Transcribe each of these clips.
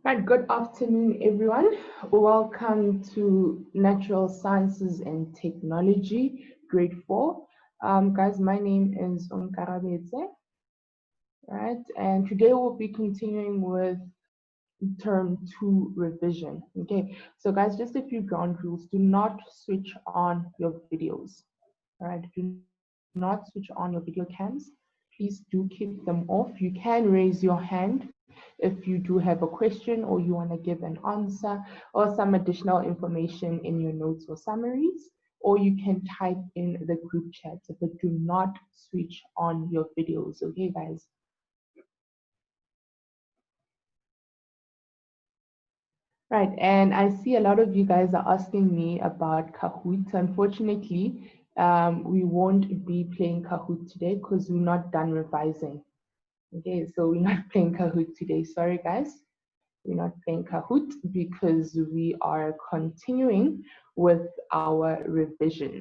Right, good afternoon, everyone. Welcome to Natural Sciences and Technology, Grade 4. Guys, my name is Onkarabetse, right? And today we'll be continuing with Term 2 revision. Okay, so guys, just a few ground rules. Do not switch on your videos, all right? Do not switch on your video cams. Please do keep them off. You can raise your hand if you do have a question or you want to give an answer or some additional information in your notes or summaries, or you can type in the group chat, but do not switch on your videos, okay, guys? Right, and I see a lot of you guys are asking me about Kahoot. Unfortunately, we won't be playing Kahoot today because we're not done revising. Okay, so we're not playing Kahoot today. Sorry, guys. We're not playing Kahoot because we are continuing with our revision.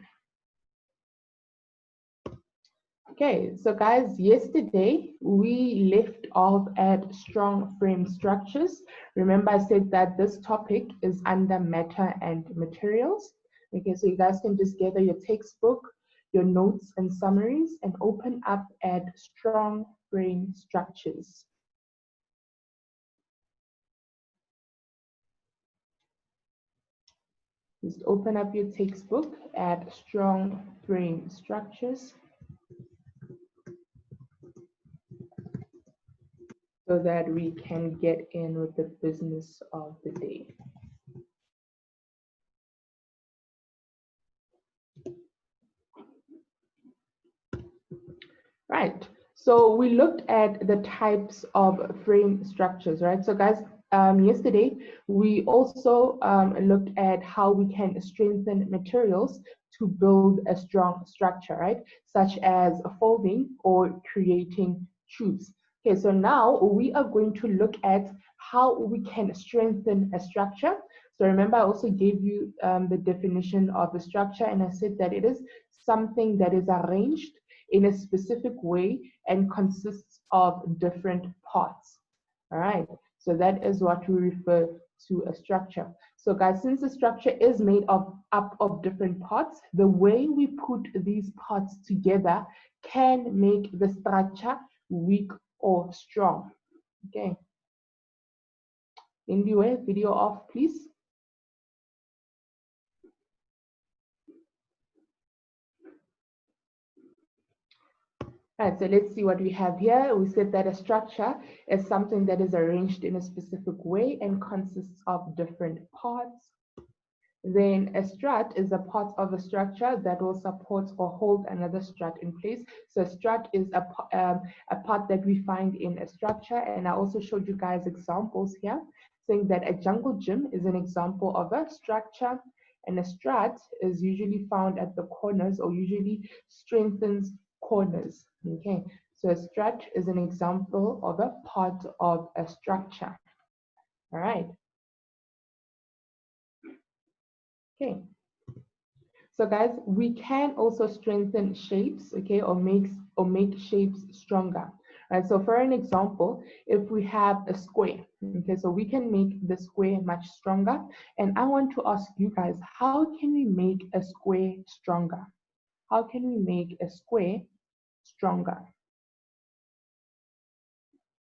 Okay, so guys, yesterday we left off at strong frame structures. Remember, I said that this topic is under matter and materials. Okay, so you guys can just gather your textbook, your notes and summaries, and open up at strong frame structures. Just open up your textbook at strong frame structures so that we can get in with the business of the day. Right. So we looked at the types of frame structures, right? So guys, yesterday we also looked at how we can strengthen materials to build a strong structure, right? Such as folding or creating tubes. Okay, so now we are going to look at how we can strengthen a structure. So remember, I also gave you the definition of a structure, and I said that it is something that is arranged in a specific way and consists of different parts. All right, so that is what we refer to a structure. So guys, since the structure is made up of different parts, the way we put these parts together can make the structure weak or strong. Okay. Anyway, video off, please. Right, so let's see what we have here. We said that a structure is something that is arranged in a specific way and consists of different parts. Then a strut is a part of a structure that will support or hold another strut in place. So a strut is a part that we find in a structure. And I also showed you guys examples here, saying that a jungle gym is an example of a structure. And a strut is usually found at the corners or usually strengthens corners. Okay, so a strut is an example of a part of a structure. All right. Okay. So guys, we can also strengthen shapes, okay, or make shapes stronger. Right? So for an example, if we have a square, okay, so we can make the square much stronger. And I want to ask you guys, how can we make a square stronger? How can we make a square stronger?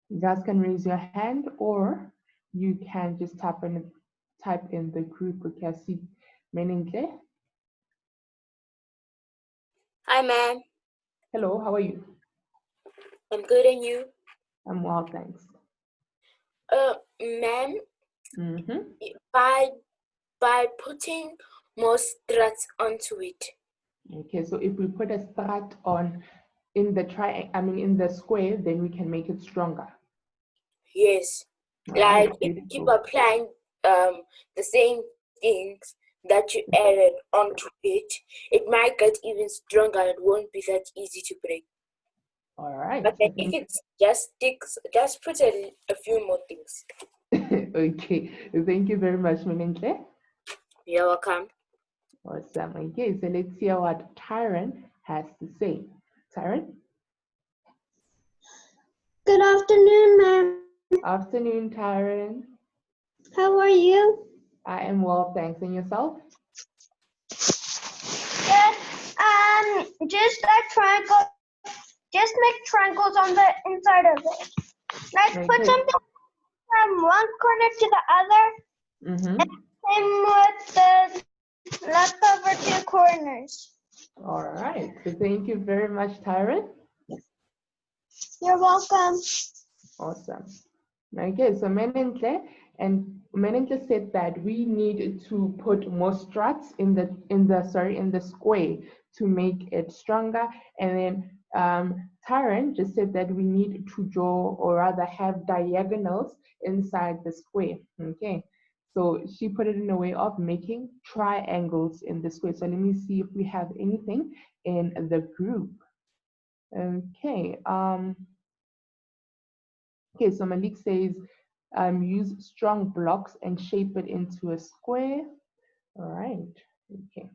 You guys can raise your hand or you can just type in the group. Okay, I see Meningle. Hi, ma'am. Hello, how are you? I'm good, and you? I'm well, thanks. Ma'am, Mm-hmm. by putting more struts onto it. Okay, so if we put a strut on in the in the square, then we can make it stronger. Yes, All right, like if you keep beautiful. applying the same things that you added onto it, it might get even stronger. It won't be that easy to break. All right. But then if it just sticks, just put a few more things. Okay, thank you very much, Menintle. You're welcome. Awesome. Okay, so let's hear what Tyron has to say. Tyron? Good afternoon, ma'am. Afternoon, Tyron. How are you? I am well, thanks. And yourself? Good. Just a triangle. Just make triangles on the inside of it. Like put Okay. something from one corner to the other. Mm-hmm. Same with the leftover two corners. All right. So thank you very much, Tyron. You're welcome. Awesome. Okay, so Menentle said that we need to put more struts in the square to make it stronger. And then Tyron just said that we need to draw, or rather have diagonals inside the square. Okay. So she put it in a way of making triangles in the square. So let me see if we have anything in the group. Okay. Okay, so Malik says, use strong blocks and shape it into a square. All right. Okay.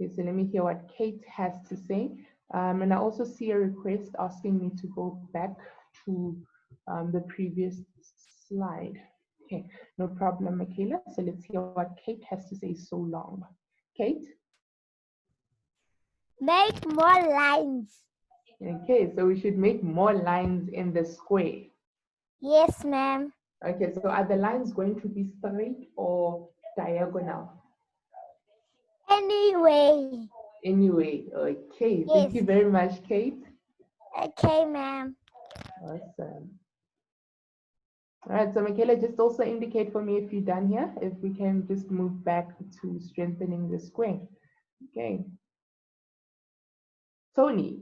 Okay, so let me hear what Kate has to say. And I also see a request asking me to go back to the previous slide. Okay, no problem, Michaela. So let's hear what Kate has to say so long. Kate? Make more lines. Okay, so we should make more lines in the square. Yes, ma'am. Okay, so are the lines going to be straight or diagonal? Anyway. Anyway, okay. Yes. Thank you very much, Kate. Okay, ma'am. Awesome. All right, so Michaela, just also indicate for me if you're done here, if we can just move back to strengthening the square. Okay. Tony.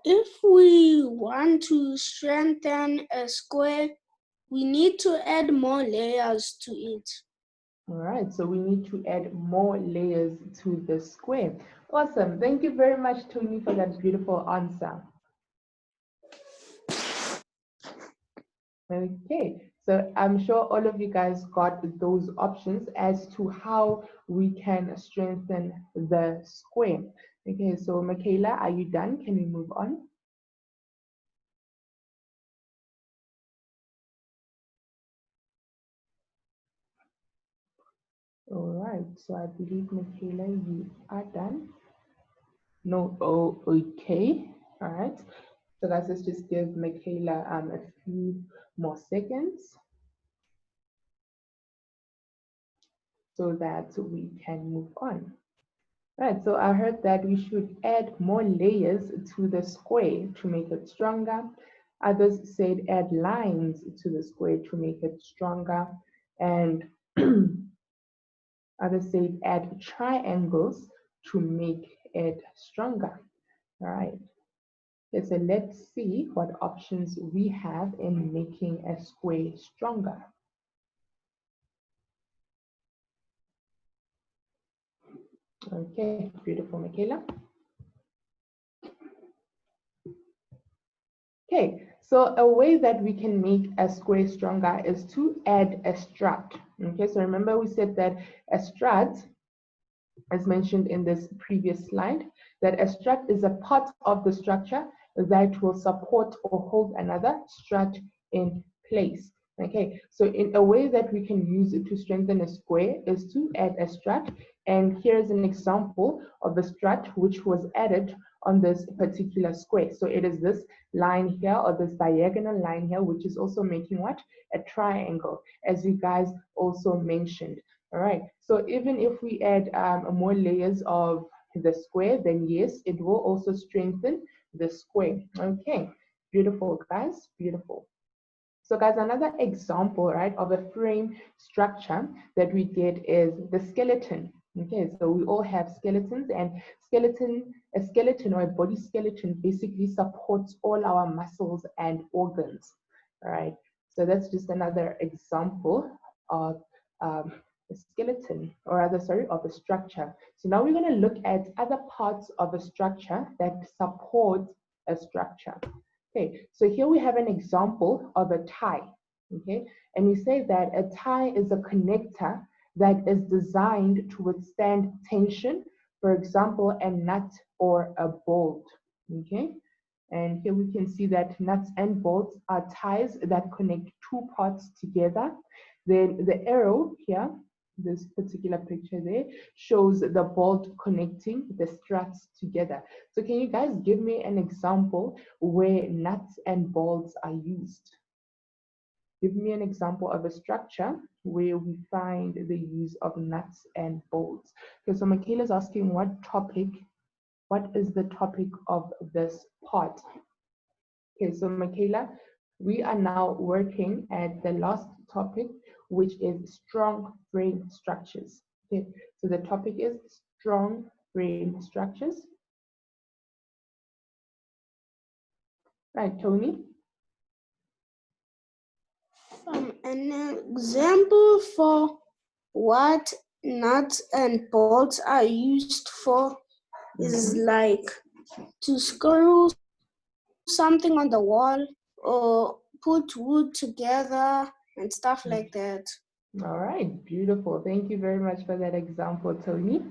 If we want to strengthen a square, we need to add more layers to it. All right, so we need to add more layers to the square. Awesome. Thank you very much, Tony, for that beautiful answer. Okay, so I'm sure all of you guys got those options as to how we can strengthen the square. Okay, so Michaela, are you done? Can we move on? All right, so I believe, Michaela, you are done. No, oh, okay. All right. So guys, let's just give Michaela a few more seconds so that we can move on. Right, so I heard that we should add more layers to the square to make it stronger. Others said add lines to the square to make it stronger. And others said add triangles to make it stronger. All right. Okay, so let's see what options we have in making a square stronger. Okay, beautiful, Michaela. Okay, so a way that we can make a square stronger is to add a strut. Okay, so remember we said that a strut, as mentioned in this previous slide, that a strut is a part of the structure that will support or hold another strut in place. Okay, so in a way that we can use it to strengthen a square is to add a strut. And here's an example of a strut which was added on this particular square. So it is this line here, or this diagonal line here, which is also making what? A triangle, as you guys also mentioned. All right, so even if we add more layers of the square, then yes, it will also strengthen the square. Okay, beautiful, guys, beautiful. So guys, another example, right, of a frame structure that we get is the skeleton. Okay, so we all have skeletons, and a skeleton or a body skeleton basically supports all our muscles and organs. All right, so that's just another example of a skeleton, or rather, sorry, of a structure. So now we're going to look at other parts of a structure that support a structure. Okay, so here we have an example of a tie, okay? And we say that a tie is a connector that is designed to withstand tension, for example, a nut or a bolt, okay? And here we can see that nuts and bolts are ties that connect two parts together. Then the arrow here, this particular picture there, shows the bolt connecting the struts together. So can you guys give me an example where nuts and bolts are used? Give me an example of a structure where we find the use of nuts and bolts. Okay, so Michaela's asking what is the topic of this part? Okay, so Michaela, we are now working at the last topic, which is strong frame structures. Okay, so the topic is strong frame structures. Right, Tony? An example for what nuts and bolts are used for is like to screw something on the wall or put wood together and stuff like that. All right, beautiful. Thank you very much for that example, Tony.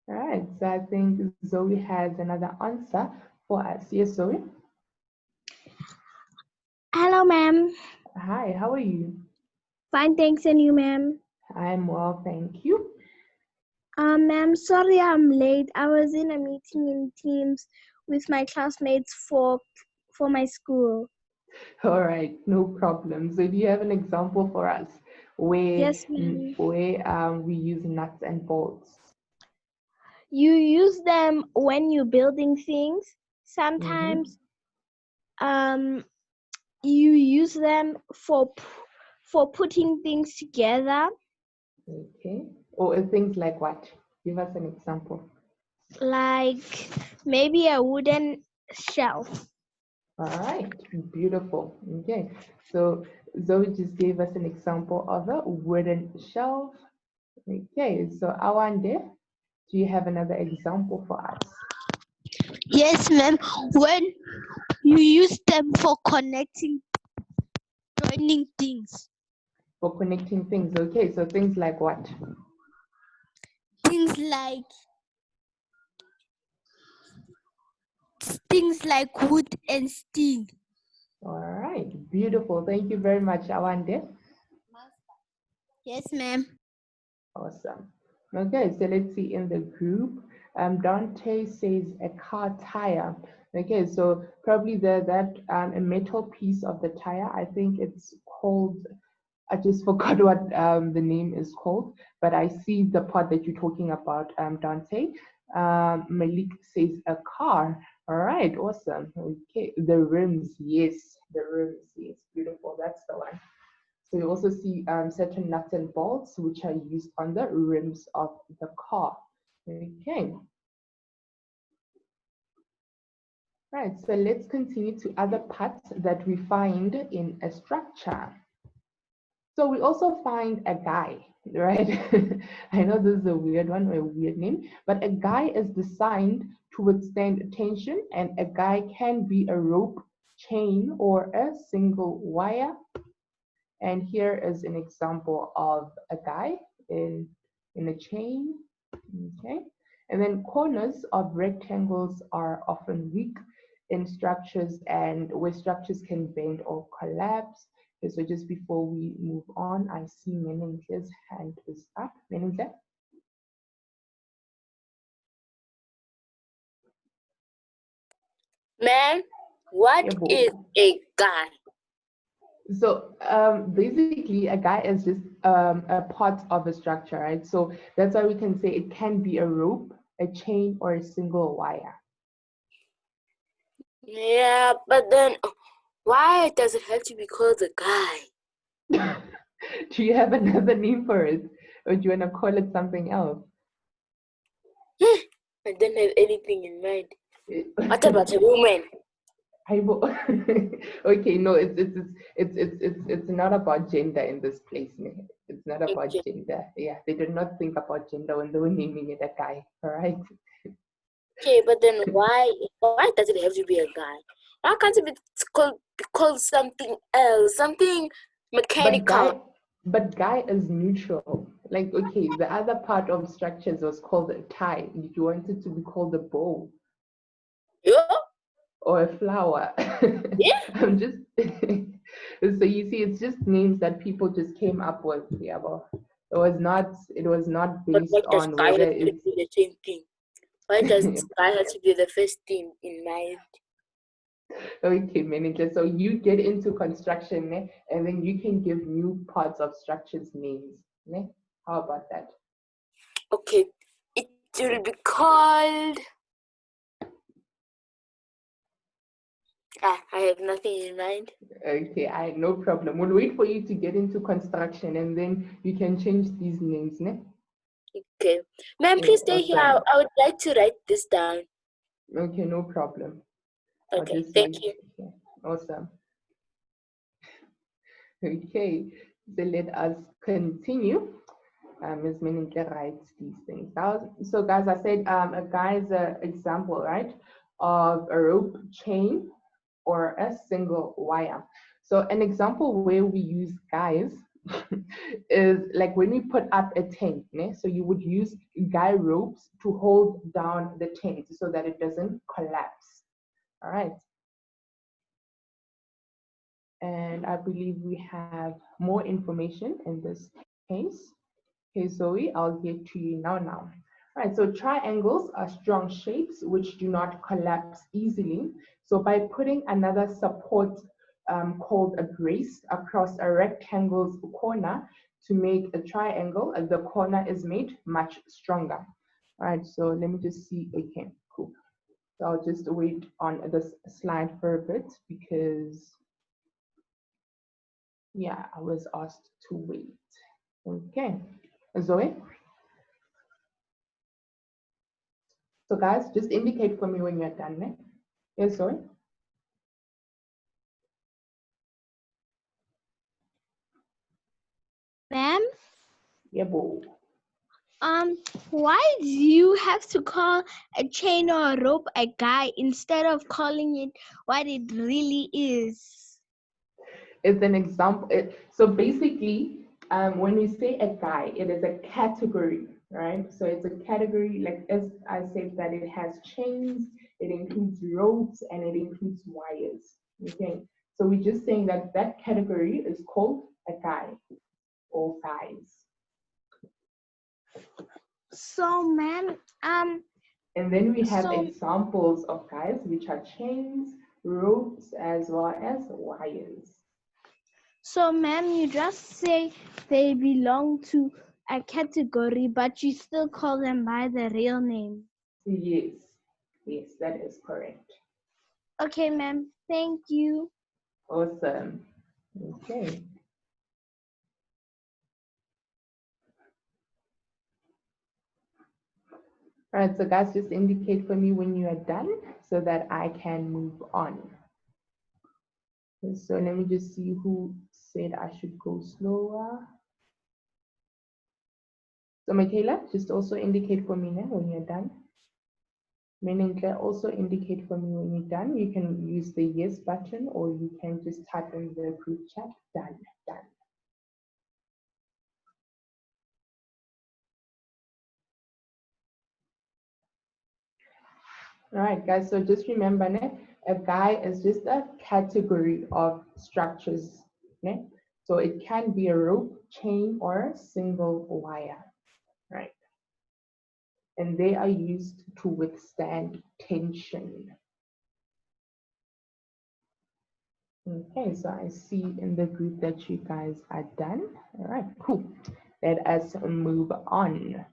All right, so I think Zoe has another answer for us. Yes, Zoe? Hello, ma'am. Hi, how are you? Fine, thanks, and you, ma'am? I'm well, thank you. Ma'am, sorry I'm late. I was in a meeting in Teams with my classmates for my school. All right, no problem. So do you have an example for us where, Yes, ma'am. we use nuts and bolts? You use them when you're building things. Sometimes you use them for putting things together. Okay. Or things like what? Give us an example. Like maybe a wooden shelf. All right, beautiful. Okay, so Zoe just gave us an example of a wooden shelf. Okay, so Awande, do you have another example for us? Yes, ma'am. When you use them for joining things. For connecting things, okay, so things like what? Things like wood and steel. All right, beautiful. Thank you very much, Awande. Yes, ma'am. Awesome. Okay, so let's see in the group. Dante says a car tire. Okay, so probably a metal piece of the tire. I think it's called. I just forgot what the name is called, but I see the part that you're talking about, Dante. Malik says a car. All right, awesome. Okay, the rims, yes, the rims, yes, beautiful. That's the one. So you also see certain nuts and bolts which are used on the rims of the car. Okay. Right, so let's continue to other parts that we find in a structure. So we also find a guy, right? I know this is a weird one or a weird name, but a guy is designed to withstand tension, and a guy can be a rope, chain, or a single wire. And here is an example of a guy in a chain. Okay. And then corners of rectangles are often weak in structures and where structures can bend or collapse. Okay, so just before we move on, I see Menenge's hand is up. Menenge? Ma'am, what is a guy? So basically, a guy is just a part of a structure, right? So that's why we can say it can be a rope, a chain, or a single wire. Yeah, but then why does it have to be called a guy? Do you have another name for it? Or do you want to call it something else? I don't have anything in mind. What about a woman? Okay, no, it's not about gender in this place. It's not about Okay. gender. Yeah, they did not think about gender when they were naming it a guy. All right. Okay, but then why does it have to be a guy? Why can't it be called something else, something mechanical? But guy is neutral. Like, okay, the other part of structures was called a tie. You want it to be called a bow Yeah. or a flower. Yeah. I'm just so you see, it's just names that people just came up with. Yeah, but it was not But why based does on sky whether have to it's be the same thing? Why does sky have to be the first thing in mind? okay, manager. So you get into construction, ne? And then you can give new parts of structures names. Ne? How about that? Okay, it will be called. I have nothing in mind. Okay, no problem. We'll wait for you to get into construction and then you can change these names, ne? Okay, ma'am, Yeah, please stay here. awesome. I would like to write this down. Okay, no problem. I'll Okay, just thank wait. you. Yeah, awesome. Okay, so let us continue. Ms. Meninke writes these things down. So guys, I said a guy is an example, right, of a rope chain or a single wire. So an example where we use guys is like when we put up a tent, né? So you would use guy ropes to hold down the tent so that it doesn't collapse. All right. And I believe we have more information in this case. Okay, Zoe, I'll get to you now. All right, so triangles are strong shapes which do not collapse easily. So by putting another support called a brace across a rectangle's corner to make a triangle, the corner is made much stronger. All right, so let me just see. Okay, cool. So I'll just wait on this slide for a bit because, yeah, I was asked to wait. Okay, Zoe? So guys, just indicate for me when you're done, né? Yes, sorry. Ma'am, Yeah, boo. why do you have to call a chain or a rope a guy instead of calling it what it really is? It's an example. So basically, when we say a guy, it is a category, right? So it's a category, like as I said, that it has chains, it includes ropes, and it includes wires. Okay. So we're just saying that that category is called a guy or guys. So, ma'am, And then we have so examples of guys, which are chains, ropes, as well as wires. So, ma'am, you just say they belong to a category, but you still call them by the real name. Yes, yes, that is correct. Okay, ma'am. Thank you. Awesome. Okay. All right, so guys, just indicate for me when you are done so that I can move on. So let me just see who said I should go slower. So Michaela, just also indicate for me now when you're done. Meninka, also indicate for me when you're done. You can use the yes button or you can just type in the group chat, done. All right, guys, so just remember, né, a guy is just a category of structures. Né? So it can be a rope, chain, or a single wire, right? And they are used to withstand tension. Okay, so I see in the group that you guys are done. All right, cool. Let us move on.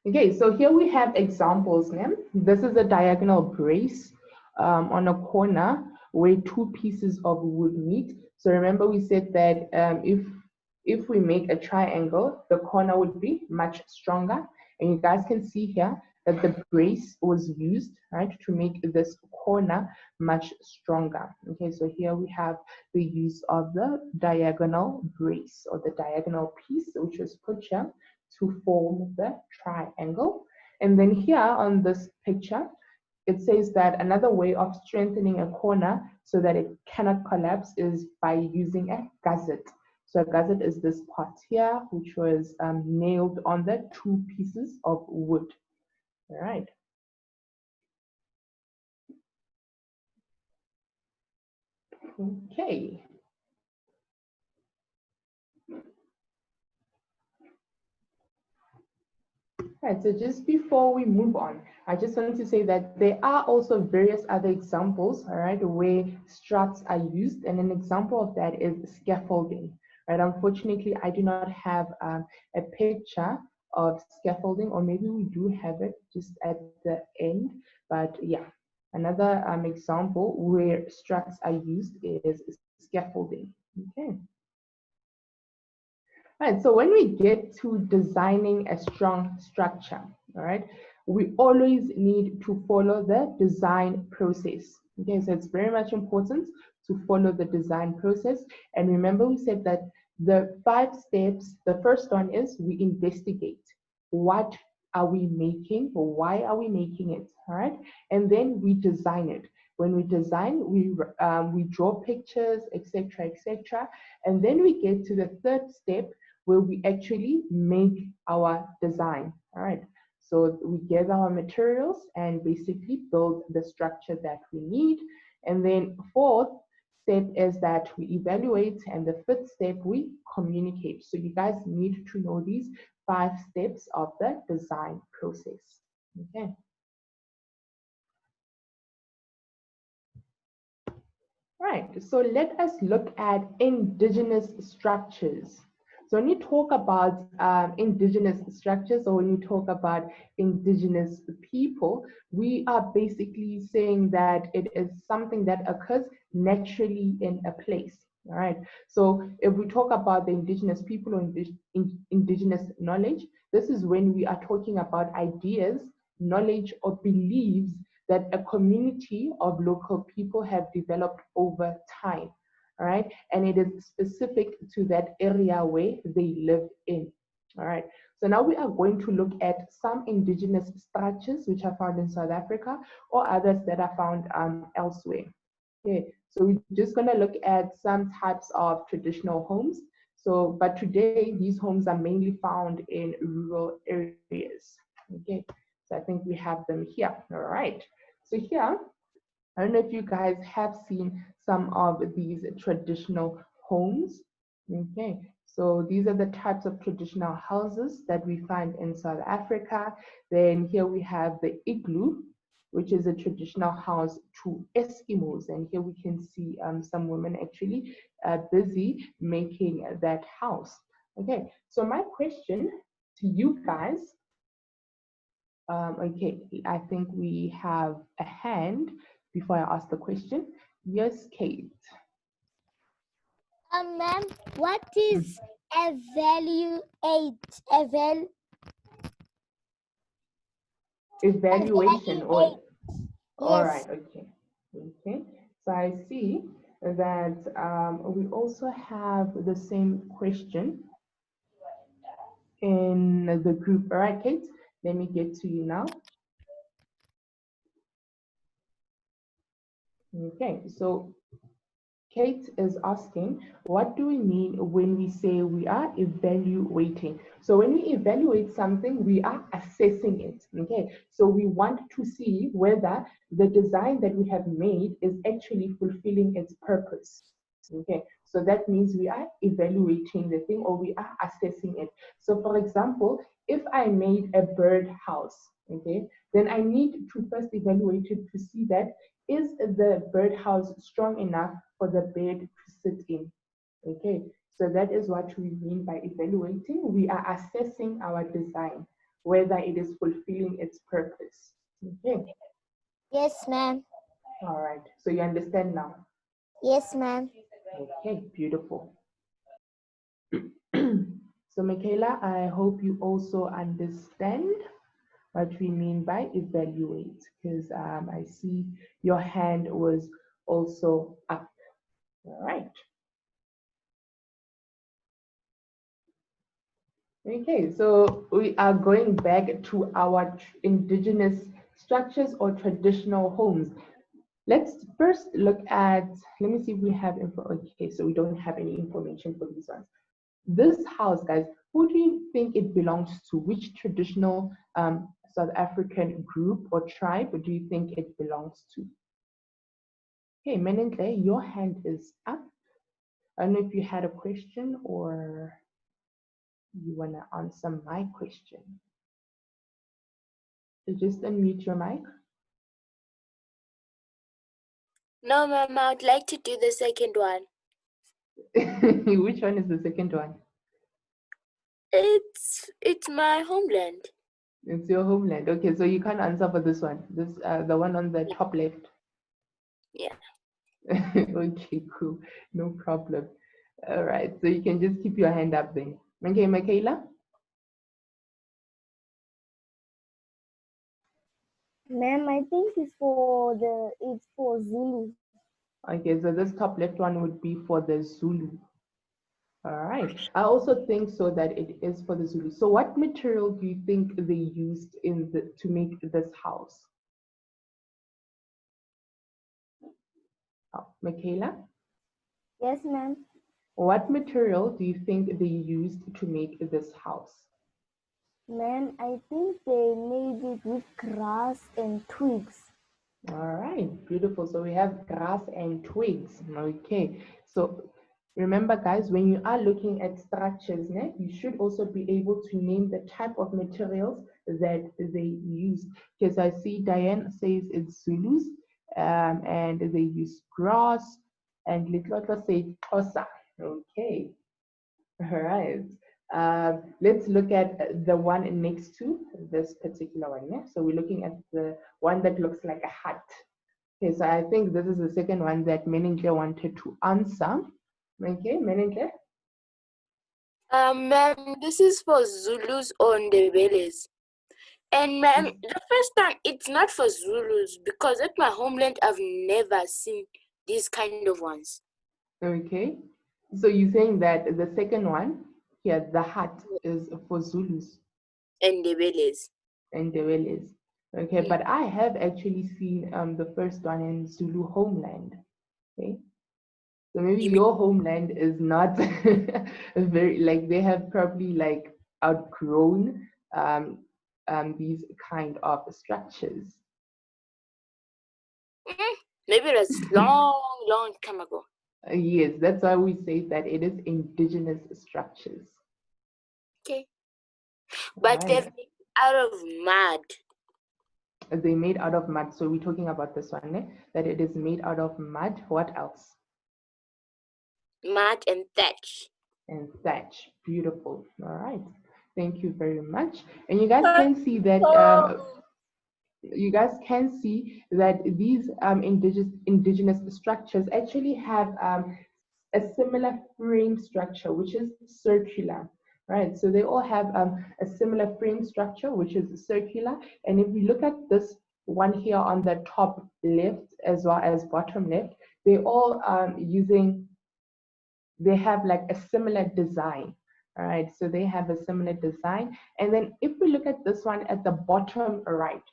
Okay, so here we have examples. Né? This is a diagonal brace on a corner where two pieces of wood meet. So remember we said that if we make a triangle, the corner would be much stronger. And you guys can see here that the brace was used, right, to make this corner much stronger. Okay, so here we have the use of the diagonal brace or the diagonal piece, which was put here to form the triangle. And then here on this picture, it says that another way of strengthening a corner so that it cannot collapse is by using a gusset. So a gusset is this part here, which was nailed on the two pieces of wood. All right. Okay. Right, so just before we move on, I just wanted to say that there are also various other examples, all right, where struts are used, and an example of that is scaffolding, right? Unfortunately, I do not have a picture of scaffolding, or maybe we do have it just at the end, but yeah, another example where struts are used is scaffolding, okay? Right, so when we get to designing a strong structure, all right, we always need to follow the design process. Okay, so it's very much important to follow the design process. And remember, we said that the 5 steps, the first one is we investigate. What are we making, or why are we making it? All right, and then we design it. When we design, we draw pictures, etc., etc., and then we get to the third step, where we actually make our design. All right, so we gather our materials and basically build the structure that we need. And then fourth step is that we evaluate, and the fifth step we communicate. So you guys need to know these 5 steps of the design process. Okay. Right, so let us look at indigenous structures. So when you talk about indigenous structures, or when you talk about indigenous people, we are basically saying that it is something that occurs naturally in a place. All right. So if we talk about the indigenous people or indigenous knowledge, this is when we are talking about ideas, knowledge, or beliefs that a community of local people have developed over time. All right, and it is specific to that area where they live in. All right, so now we are going to look at some indigenous structures which are found in South Africa, or others that are found elsewhere. Okay, so we're just going to look at some types of traditional homes. So, but today these homes are mainly found in rural areas. Okay, so I think we have them here. All right, so here, I don't know if you guys have seen some of these traditional homes. Okay, so these are the types of traditional houses that we find in South Africa. Then here we have the igloo, which is a traditional house to Eskimos. And here we can see some women actually busy making that house. Okay, so my question to you guys, okay, I think we have a hand before I ask the question. Yes, Kate. Ma'am, what is evaluate? Evaluation, or all right, Yes. okay. Okay, so I see that we also have the same question in the group. All right, Kate, let me get to you now. Okay, so Kate is asking, what do we mean when we say we are evaluating? So when we evaluate something, we are assessing it, okay? So we want to see whether the design that we have made is actually fulfilling its purpose, okay? So that means we are evaluating the thing, or we are assessing it. So for example, if I made a bird house, okay, then I need to first evaluate it to see that is the birdhouse strong enough for the bird to sit in? Okay, so that is what we mean by evaluating. We are assessing our design, whether it is fulfilling its purpose. Okay. Yes, ma'am. All right, so you understand now? Yes, ma'am. Okay, beautiful. So Michaela, I hope you also understand what we mean by evaluate, because I see your hand was also up. All right. Okay, so we are going back to our indigenous structures or traditional homes. Let's first look at, let me see if we have info. Okay, so we don't have any information for these ones. This house, guys, who do you think it belongs to? Which traditional South African group or tribe do you think it belongs to? Okay, Menentle, your hand is up. I don't know if you had a question or you want to answer my question. So just unmute your mic. No, ma'am, I would like to do the second one. Which one is the second one? It's my homeland. It's your homeland. Okay, so you can't answer for this one. This the one on the top left. Yeah. Okay, cool. No problem. All right, so you can just keep your hand up then. Okay, Michaela? Ma'am, I think it's for Zulu. Okay, so this top left one would be for the Zulu. All right. I also think so that it is for the Zulu. So what material do you think they used to make this house? Oh, Michaela? Yes, ma'am. What material do you think they used to make this house? Ma'am, I think they made it with grass and twigs. All right, beautiful. So we have grass and twigs. Okay, so remember, guys, when you are looking at structures, you should also be able to name the type of materials that they use. Because I see Diane says it's Zulus, and they use grass, and Litlotlo says Xhosa. Okay, all right. Let's look at the one next to this particular one. Yeah? So we're looking at the one that looks like a hut. Okay, so I think this is the second one that Meningle wanted to answer. Okay, Meningle? Ma'am, this is for Zulus or Ndebeles. And ma'am, the first time it's not for Zulus because at my homeland I've never seen these kind of ones. Okay, so you're saying that the second one here, the hut, is for Zulus And Ndebeles. and Deweles. Okay, but I have actually seen the first one in Zulu homeland. Okay, so maybe your homeland is not very, like, they have probably like outgrown these kind of structures. Maybe it was long time ago. Yes, that's why we say that it is indigenous structures. Okay. But they've Right. made out of mud. They made out of mud. So we're talking about this one, that it is made out of mud. What else? Mud and thatch. And thatch. Beautiful. All right. Thank you very much. And you guys can see that these indigenous structures actually have a similar frame structure, which is circular, right? So they all have a similar frame structure, which is circular. And if we look at this one here on the top left as well as bottom left, they all they have like a similar design. All right, so they have a similar design. And then if we look at this one at the bottom right,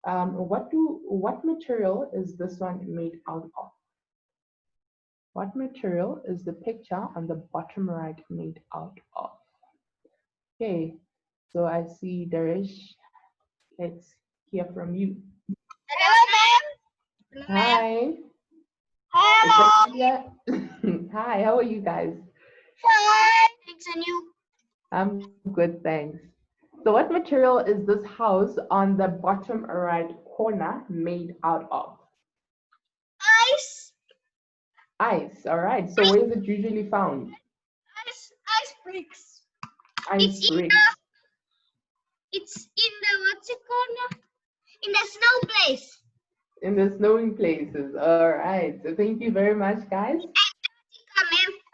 what material is this one made out of? What material is the picture on the bottom right made out of? Okay, so I see Darish. Let's hear from you. Hello, ma'am. Hi. Hello. Hi, how are you guys? Hi. Thanks, and you? I'm good, thanks. So what material is this house on the bottom right corner made out of? Ice. Ice, all right. So where is it usually found? Ice bricks. Ice bricks. It's in the what's it called? In the snow place. In the snowing places. All right. So thank you very much, guys.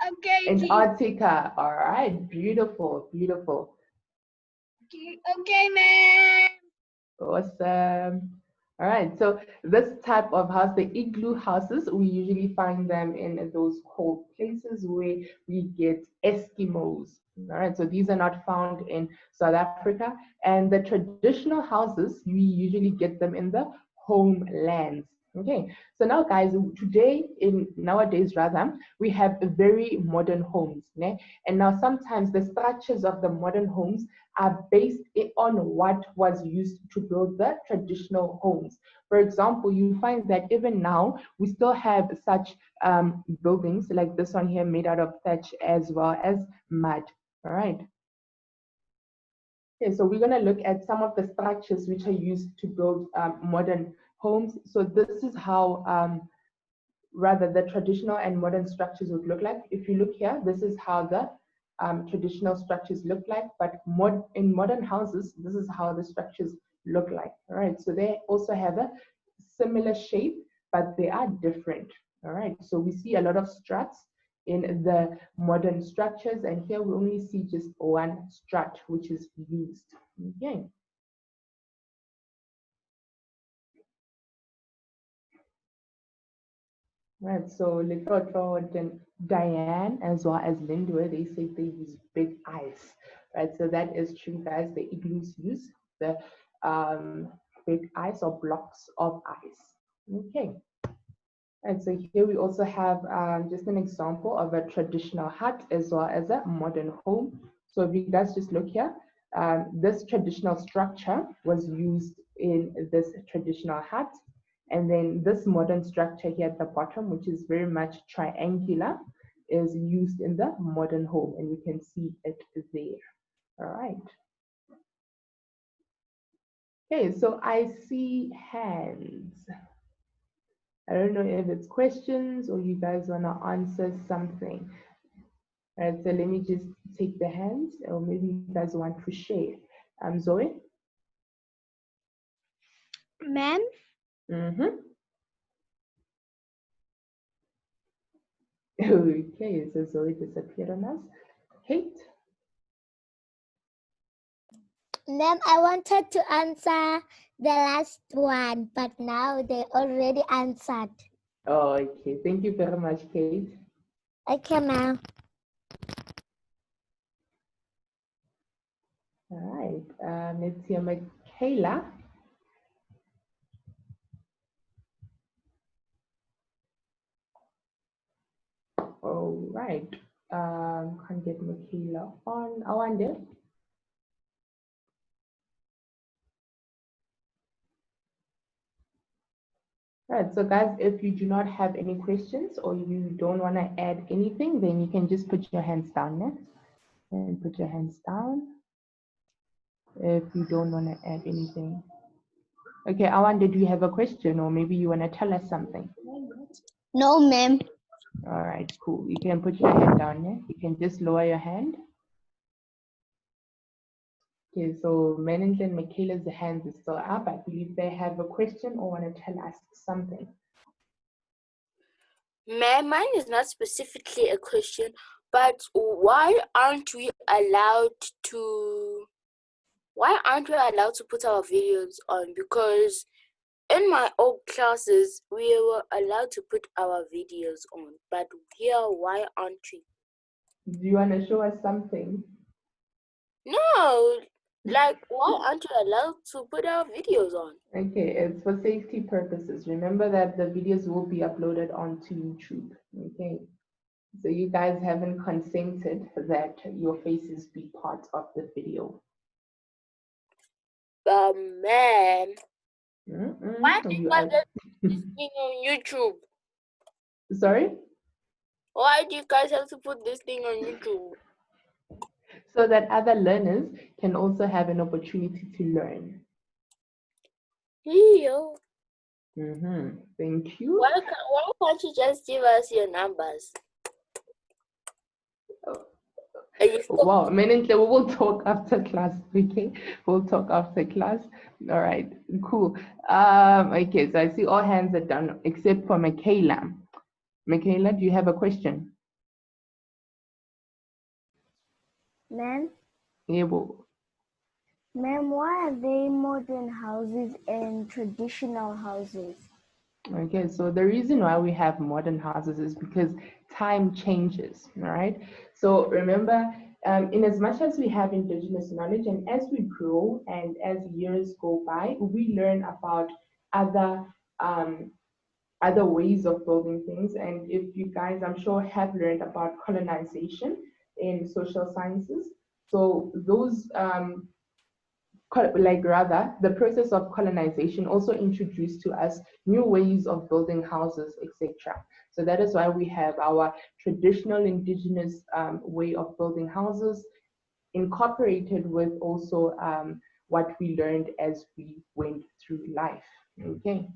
Okay. Antarctica. All right. Beautiful. Beautiful. Okay, ma'am. Awesome. All right. So this type of house, the igloo houses, we usually find them in those cold places where we get Eskimos. All right, so these are not found in South Africa. And the traditional houses, we usually get them in the homelands. Okay, so now guys, nowadays rather, we have very modern homes. Né? And now sometimes the structures of the modern homes are based on what was used to build the traditional homes. For example, you find that even now, we still have such buildings like this one here made out of thatch as well as mud. All right. Okay, so we're going to look at some of the structures which are used to build modern homes. So this is how rather the traditional and modern structures would look like. If you look here, this is how the traditional structures look like, but in modern houses, this is how the structures look like. All right, so they also have a similar shape, but they are different. All right, so we see a lot of struts in the modern structures, and here we only see just one strut which is used. Okay. Right, so Litotro and Diane as well as Lindway, they say they use big ice. Right, so that is true, guys. The igloos use the big ice or blocks of ice. Okay. And so here we also have just an example of a traditional hut as well as a modern home. So if you guys just look here, this traditional structure was used in this traditional hut. And then this modern structure here at the bottom, which is very much triangular, is used in the modern home. And you can see it there. All right. Okay, so I see hands. I don't know if it's questions or you guys want to answer something. All right, so let me just take the hands, or maybe you guys want to share. Zoe? Ma'am? Okay, so Zoe disappeared on us. Kate? Ma'am, I wanted to answer the last one, but now they already answered. Oh, okay, thank you very much, Kate. Okay, ma'am. All right, let's hear Michaela. All right, can't get Michaela on. Awande? Right, so guys, if you do not have any questions or you don't want to add anything, then you can just put your hands down next. And put your hands down if you don't want to add anything. Okay, Awande, do you have a question or maybe you want to tell us something? No, ma'am. All right, cool. You can put your hand down there. You can just lower your hand. Okay, so Meninja and Michaela's hands is still up. I believe they have a question or want to tell us something. Mine is not specifically a question, but why aren't we allowed to put our videos on? Because in my old classes, we were allowed to put our videos on, but here, why aren't we? Do you want to show us something? No, like, why aren't we allowed to put our videos on? Okay, it's for safety purposes. Remember that the videos will be uploaded onto YouTube. Okay, so you guys haven't consented that your faces be part of the video. Man, why do you guys have this thing on YouTube? Sorry? Why do you guys have to put this thing on YouTube? So that other learners can also have an opportunity to learn. Yo. Thank you. Why can't you just give us your numbers? Wow, Menintle, we will talk after class, okay? We'll talk after class. All right, cool. Okay, so I see all hands are done except for Michaela. Michaela, do you have a question? Ma'am? Yeah, well, Ma'am, why are they modern houses and traditional houses? okay, so the reason why we have modern houses is because time changes, all right? So remember, in as much as we have indigenous knowledge, and as we grow and as years go by, we learn about other other ways of building things. And if you guys, I'm sure, have learned about colonization in social sciences, so those the process of colonization also introduced to us new ways of building houses, etc. So that is why we have our traditional indigenous way of building houses incorporated with also what we learned as we went through life. Okay.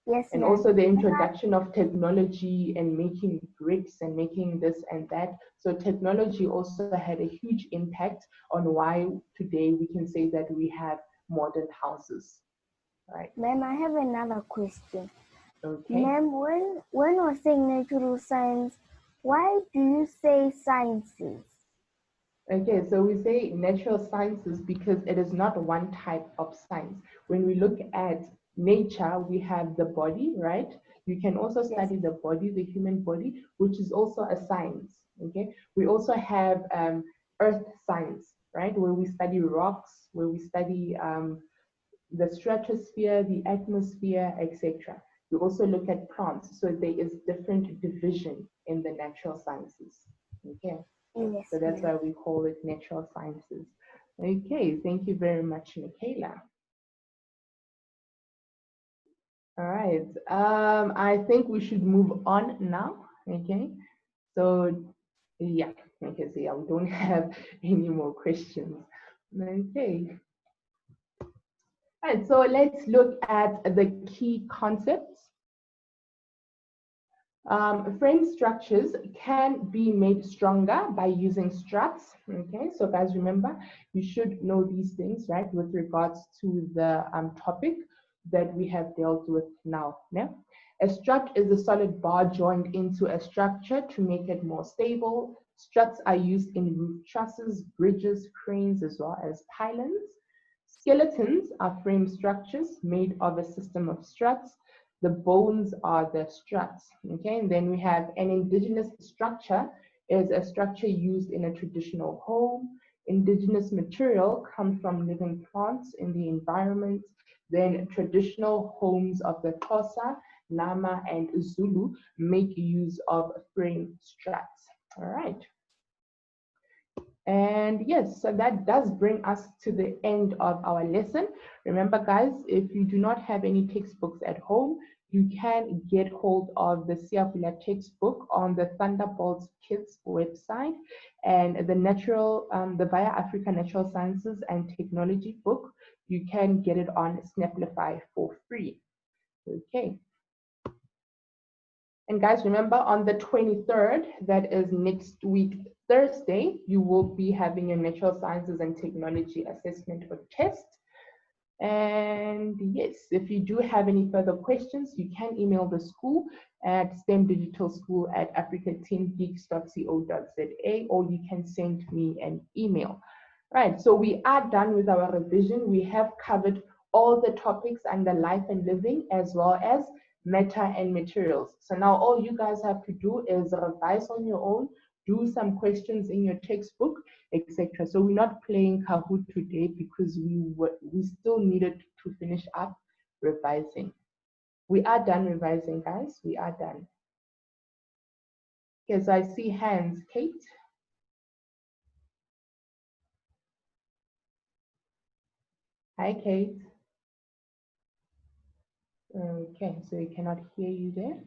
Yes, And ma'am. also the introduction of technology and making bricks and making this and that. So technology also had a huge impact on why today we can say that we have modern houses, right? Ma'am, I have another question. Okay. Ma'am, when we're saying natural science, why do you say sciences? Okay, so we say natural sciences because it is not one type of science. When we look at nature, we have the body, right? You can also study the body, the human body, which is also a science. Okay, we also have earth science, right? Where we study rocks, where we study the stratosphere, the atmosphere, etc. We also look at plants, so there is different division in the natural sciences. Okay. Yes, So that's ma'am. why we call it natural sciences. Okay, thank you very much, Michaela. All right, I think we should move on now. Okay, so yeah, okay, so yeah, we don't have any more questions. Okay. All right, so let's look at the key concepts. Frame structures can be made stronger by using struts. Okay, so guys, remember, you should know these things, right, with regards to the topic that we have dealt with now. Yeah? A strut is a solid bar joined into a structure to make it more stable. Struts are used in roof trusses, bridges, cranes, as well as pylons. Skeletons are frame structures made of a system of struts. The bones are the struts. Okay, and then we have an indigenous structure is a structure used in a traditional home. Indigenous material comes from living plants in the environment. Then traditional homes of the Xhosa, Nama, and Zulu make use of frame struts. All right. And yes, so that does bring us to the end of our lesson. Remember, guys, if you do not have any textbooks at home, you can get hold of the Siavula textbook on the Thunderbolts Kids website, and the Via Africa Natural Sciences and Technology book. You can get it on Snaplify for free. Okay. And guys, remember on the 23rd, that is next week, Thursday, you will be having your Natural Sciences and Technology assessment or test. And yes, if you do have any further questions, you can email the school at stemdigitalschool@africateamgeeks.co.za, or you can send me an email. Right, so we are done with our revision. We have covered all the topics under life and living, as well as matter and materials. So now all you guys have to do is revise on your own, do some questions in your textbook, etc. So we're not playing Kahoot today because we still needed to finish up revising. We are done revising, guys. We are done. Okay, so I see hands. Kate? Hi, Kate. Okay, so we cannot hear you there.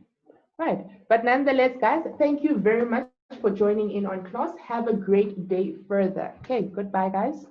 Right, but nonetheless, guys, thank you very much for joining in on class. Have a great day further. Okay, goodbye, guys.